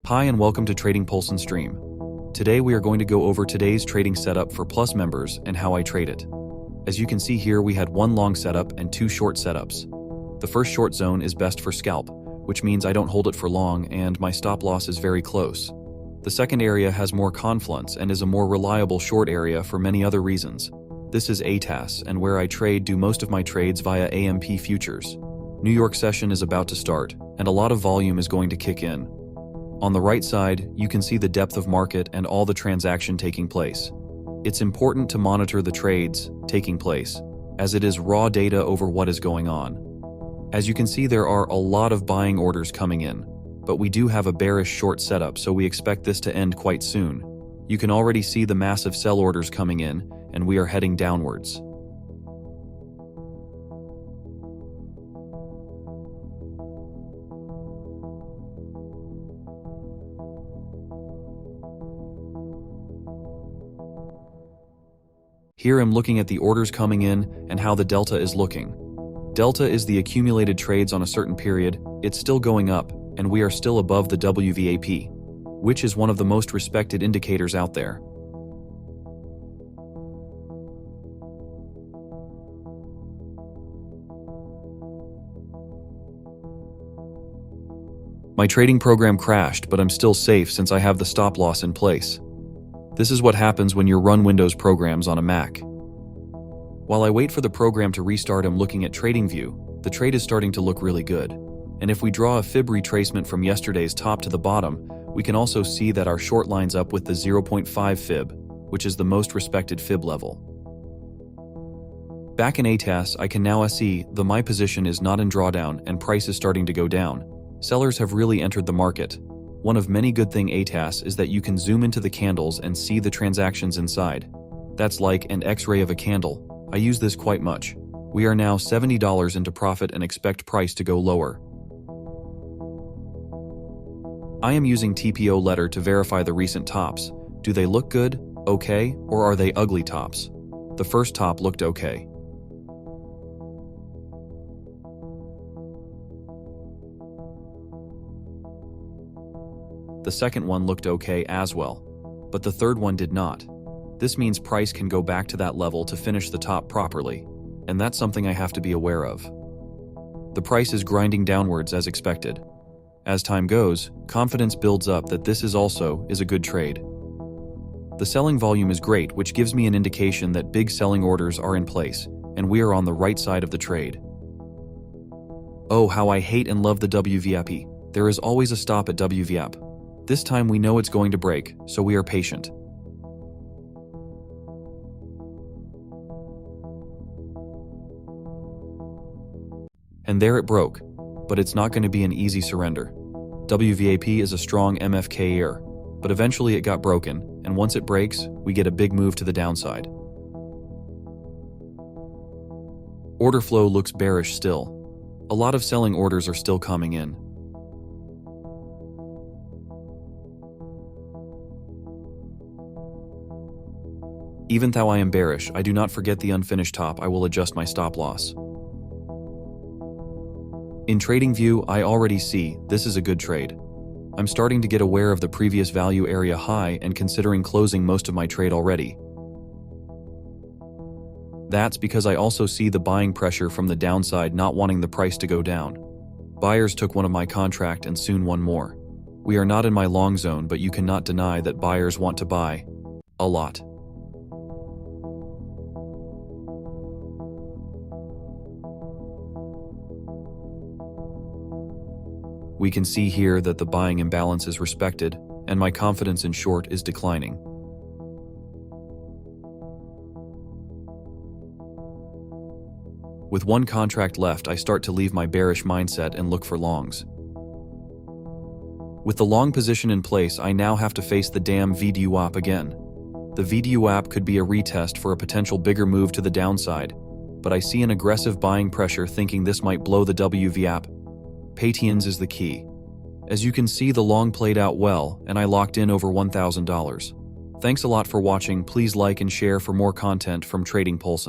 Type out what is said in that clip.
Hi and welcome to Trading Pulse and Stream. Today we are going to go over today's trading setup for Plus members and how I trade it. As you can see here, we had one long setup and two short setups. The first short zone is best for scalp, which means I don't hold it for long and my stop loss is very close. The second area has more confluence and is a more reliable short area for many other reasons. This is ATAS, and where I do most of my trades via AMP futures. New York session is about to start, and a lot of volume is going to kick in. On the right side, you can see the depth of market and all the transaction taking place. It's important to monitor the trades taking place, as it is raw data over what is going on. As you can see, there are a lot of buying orders coming in, but we do have a bearish short setup, so we expect this to end quite soon. You can already see the massive sell orders coming in, and we are heading downwards. Here I'm looking at the orders coming in and how the delta is looking. Delta is the accumulated trades on a certain period. It's still going up, and we are still above the WVAP, which is one of the most respected indicators out there. My trading program crashed, but I'm still safe since I have the stop loss in place. This is what happens when you run Windows programs on a Mac. While I wait for the program to restart, I'm looking at TradingView. The trade is starting to look really good. And if we draw a fib retracement from yesterday's top to the bottom, we can also see that our short lines up with the 0.5 fib, which is the most respected fib level. Back in ATAS, I can now see my position is not in drawdown and price is starting to go down. Sellers have really entered the market. One of many good thing ATAS is that you can zoom into the candles and see the transactions inside. That's like an X-ray of a candle. I use this quite much. We are now $70 into profit and expect price to go lower. I am using TPO letter to verify the recent tops. Do they look good, okay, or are they ugly tops? The first top looked okay. The second one looked okay as well, but the third one did not. This means price can go back to that level to finish the top properly, and that's something I have to be aware of. The price is grinding downwards as expected. As time goes, confidence builds up that this is a good trade. The selling volume is great, which gives me an indication that big selling orders are in place, and we are on the right side of the trade. Oh, how I hate and love the WVAP. There is always a stop at WVAP. This time we know it's going to break, so we are patient. And there it broke, but it's not going to be an easy surrender. WVAP is a strong MFK air, but eventually it got broken, and once it breaks, we get a big move to the downside. Order flow looks bearish still. A lot of selling orders are still coming in. Even though I am bearish, I do not forget the unfinished top. I will adjust my stop loss. In TradingView, I already see this is a good trade. I'm starting to get aware of the previous value area high and considering closing most of my trade already. That's because I also see the buying pressure from the downside, not wanting the price to go down. Buyers took one of my contract and soon one more. We are not in my long zone, but you cannot deny that buyers want to buy a lot. We can see here that the buying imbalance is respected, and my confidence in short is declining. With one contract left, I start to leave my bearish mindset and look for longs. With the long position in place, I now have to face the damn VWAP again. The VWAP could be a retest for a potential bigger move to the downside, but I see an aggressive buying pressure thinking this might blow the WVAP. Patience is the key. As you can see, the long played out well, and I locked in over $1,000. Thanks a lot for watching. Please like and share for more content from Trading Pulse.